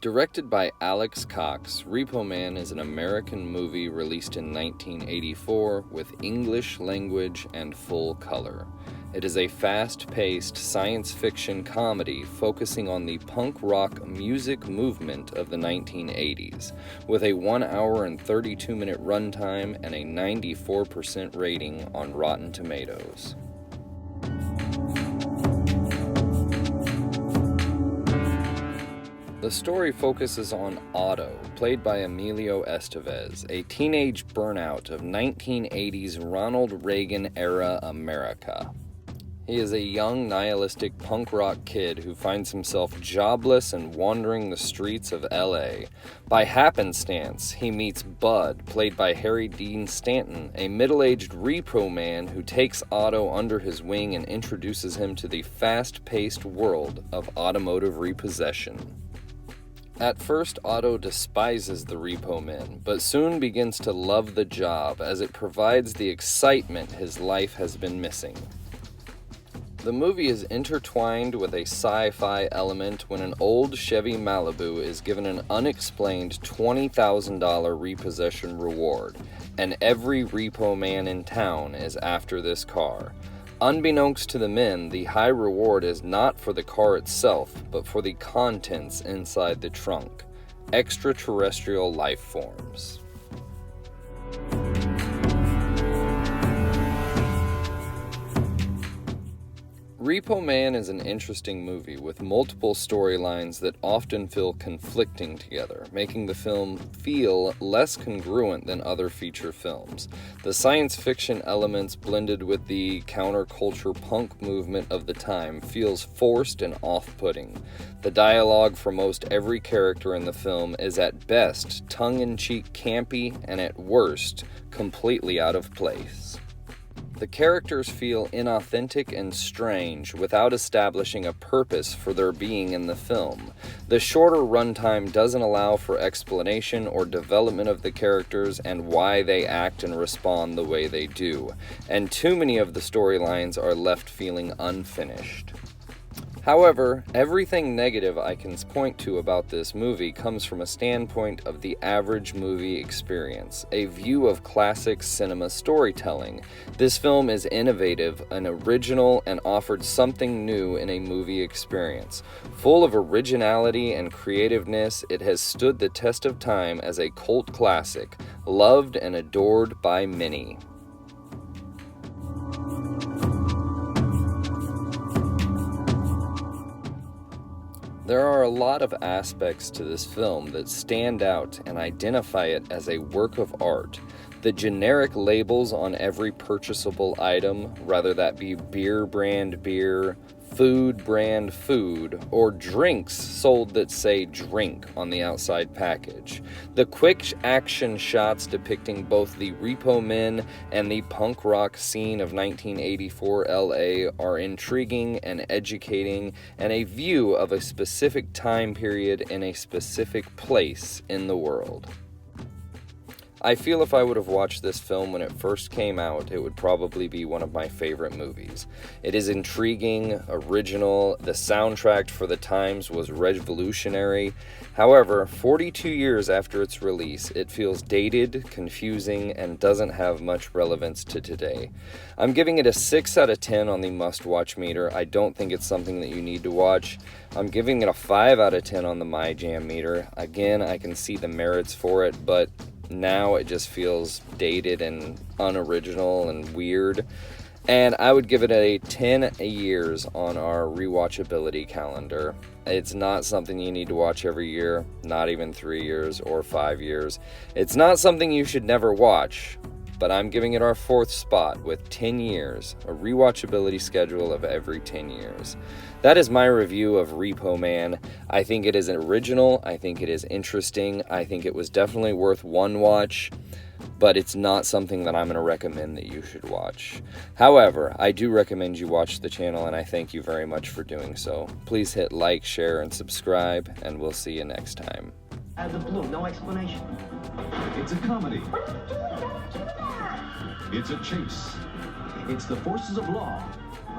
Directed by Alex Cox, Repo Man is an American movie released in 1984 with English language and full color. It is a fast-paced science fiction comedy focusing on the punk rock music movement of the 1980s, with a 1 hour and 32-minute runtime and a 94% rating on Rotten Tomatoes. The story focuses on Otto, played by Emilio Estevez, a teenage burnout of 1980s Ronald Reagan-era America. He is a young, nihilistic punk rock kid who finds himself jobless and wandering the streets of LA. By happenstance, he meets Bud, played by Harry Dean Stanton, a middle-aged repo man who takes Otto under his wing and introduces him to the fast-paced world of automotive repossession. At first, Otto despises the Repo Men, but soon begins to love the job as it provides the excitement his life has been missing. The movie is intertwined with a sci-fi element when an old Chevy Malibu is given an unexplained $20,000 repossession reward, and every Repo Man in town is after this car. Unbeknownst to the men, the high reward is not for the car itself, but for the contents inside the trunk. Extraterrestrial life forms. Repo Man is an interesting movie with multiple storylines that often feel conflicting together, making the film feel less congruent than other feature films. The science fiction elements blended with the counterculture punk movement of the time feels forced and off-putting. The dialogue for most every character in the film is at best tongue-in-cheek campy and at worst completely out of place. The characters feel inauthentic and strange without establishing a purpose for their being in the film. The shorter runtime doesn't allow for explanation or development of the characters and why they act and respond the way they do, and too many of the storylines are left feeling unfinished. However, everything negative I can point to about this movie comes from a standpoint of the average movie experience, a view of classic cinema storytelling. This film is innovative and original and offered something new in a movie experience. Full of originality and creativeness, it has stood the test of time as a cult classic, loved and adored by many. There are a lot of aspects to this film that stand out and identify it as a work of art. The generic labels on every purchasable item, whether that be beer brand beer, food brand food, or drinks sold that say drink on the outside package. The quick action shots depicting both the Repo Men and the punk rock scene of 1984 LA are intriguing and educating, and a view of a specific time period in a specific place in the world. I feel if I would have watched this film when it first came out, it would probably be one of my favorite movies. It is intriguing, original, the soundtrack for the times was revolutionary. However, 42 years after its release, it feels dated, confusing, and doesn't have much relevance to today. I'm giving it a 6 out of 10 on the must-watch meter. I don't think it's something that you need to watch. I'm giving it a 5 out of 10 on the My Jam meter. Again, I can see the merits for it, but now it just feels dated and unoriginal and weird. And I would give it a 10 years on our rewatchability calendar. It's not something you need to watch every year, not even 3 years or 5 years. It's not something you should never watch, but I'm giving it our 4th spot with 10 years, a rewatchability schedule of every 10 years. That is my review of Repo Man. I think it is original, I think it is interesting, I think it was definitely worth one watch, but it's not something that I'm going to recommend that you should watch. However, I do recommend you watch the channel, and I thank you very much for doing so. Please hit like, share, and subscribe, and we'll see you next time. Out of the blue, no explanation. It's a comedy. It's a chase. It's the forces of law.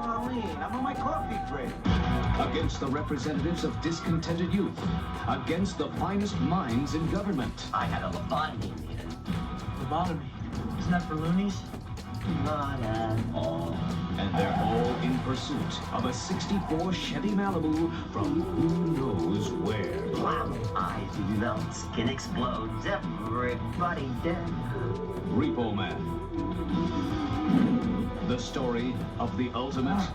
Marlene. I'm on my coffee break. Against the representatives of discontented youth. Against the finest minds in government. I had a lobotomy meeting. Lobotomy? Isn't that for loonies? Not at all. And they're all in pursuit of a 64 Chevy Malibu from who knows where. Wow. Eyes melt, skin explodes, everybody dead. Repo Man. The story of the ultimate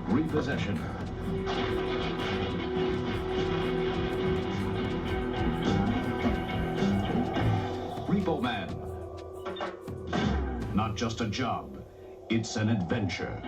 repossession. Repo Man. Not just a job, it's an adventure.